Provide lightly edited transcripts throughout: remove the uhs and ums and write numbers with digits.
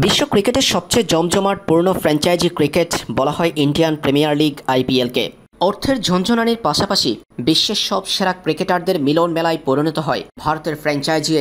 বিশ্ব ক্রিকেটের সবচেয়ে জমজমাটপূর্ণ ফ্র্যাঞ্চাইজি ক্রিকেট বলা হয় ইন্ডিয়ান প্রিমিয়ার লিগ আইপিএলকে। অর্থের ঝনঝনানির পাশাপাশি বিশ্বের সব সেরা ক্রিকেটারদের মিলন মেলায় পরিণত হয় ভারতের ফ্র্যাঞ্চাইজি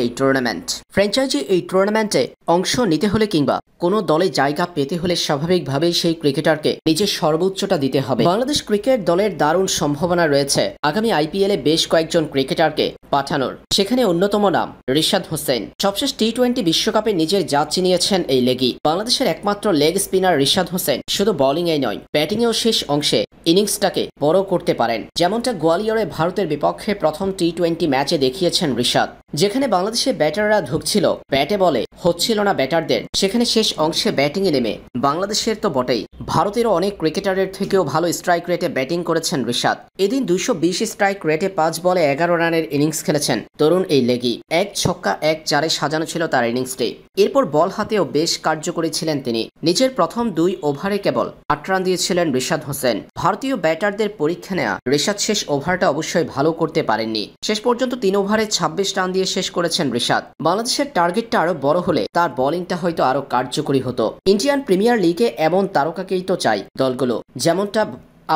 এই টুর্নামেন্টে অংশ নিতে হলে কিংবা কোনো দলে জায়গা পেতে হলে স্বাভাবিকভাবেই সেই ক্রিকেটারকে নিজের সর্বোচ্চটা দিতে হবে। বাংলাদেশ ক্রিকেট দলের দারুণ সম্ভাবনা রয়েছে আগামী আইপিএলে বেশ কয়েকজন ক্রিকেটারকে পাঠানোর। সেখানে অন্যতম নাম রিশাদ হোসেন। সবশেষ টি-20 বিশ্বকাপে নিজের জাত চিনিয়েছেন এই লেগি। বাংলাদেশের একমাত্র লেগ স্পিনার রিশাদ হোসেন শুধু বোলিংয়েই নয়, ব্যাটিংয়েও শেষ অংশে ইনিংসটাকে বড় করতে পারেন, যেমনটা গোয়ালিয়রে ভারতের বিপক্ষে প্রথম টি-20 ম্যাচে দেখিয়েছেন রিশাদ। যেখানে বাংলাদেশের ব্যাটাররা ঢুকছিল ব্যাটে বলে, হচ্ছিল না ব্যাটারদের, সেখানে শেষ অংশে ব্যাটিংয়ে নেমে বাংলাদেশের তো বটেই, ভারতেরও অনেক ক্রিকেটারের থেকেও ভালো স্ট্রাইক রেটে ব্যাটিং করেছেন রিশাদ। এদিন 220 স্ট্রাইক রেটে 5 বলে 11 রানের ইনিংস খেলেছেন তরুণ এই লেগি। 1 ছক্কা 1 চারে সাজানো ছিল তার ইনিংসটি। এরপর বল হাতেও বেশ কার্যকরী ছিলেন তিনি। নিজের প্রথম 2 ওভারে কেবল 8 রান দিয়েছিলেন রিশাদ হোসেন। ভারতীয় ব্যাটারদের পরীক্ষা নেওয়া রিশাদ শেষ ওভারটা অবশ্যই ভালো করতে পারেননি। শেষ পর্যন্ত 3 ওভারে 26 রান দিয়ে শেষ করেছেন রিশাদ। বাংলাদেশের টার্গেটটা আরো বড় হলে তার বোলিংটা হয়তো আরো কার্যকরী হতো। ইন্ডিয়ান প্রিমিয়ার লিগে এমন তারকাকেই তো চাই দলগুলো, যেমনটা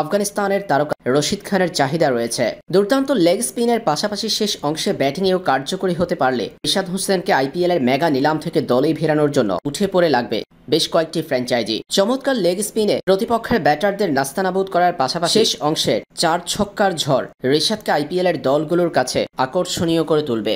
আফগানিস্তানের তারকা রশিদ খানের চাহিদা রয়েছে। দুর্দান্ত লেগ স্পিনের পাশাপাশি শেষ অংশে ব্যাটিংয়েও কার্যকরী হতে পারলে রিশাদ হোসেনকে আইপিএল এর মেগা নিলাম থেকে দলেই ফেরানোর জন্য উঠে পড়ে লাগবে বেশ কয়েকটি ফ্র্যাঞ্চাইজি। চমৎকার লেগ স্পিনে প্রতিপক্ষের ব্যাটারদের নাস্তানাবুদ করার পাশাপাশি শেষ অংশের 4 ছক্কার ঝড় রিশাদকে আইপিএল এর দলগুলোর কাছে আকর্ষণীয় করে তুলবে।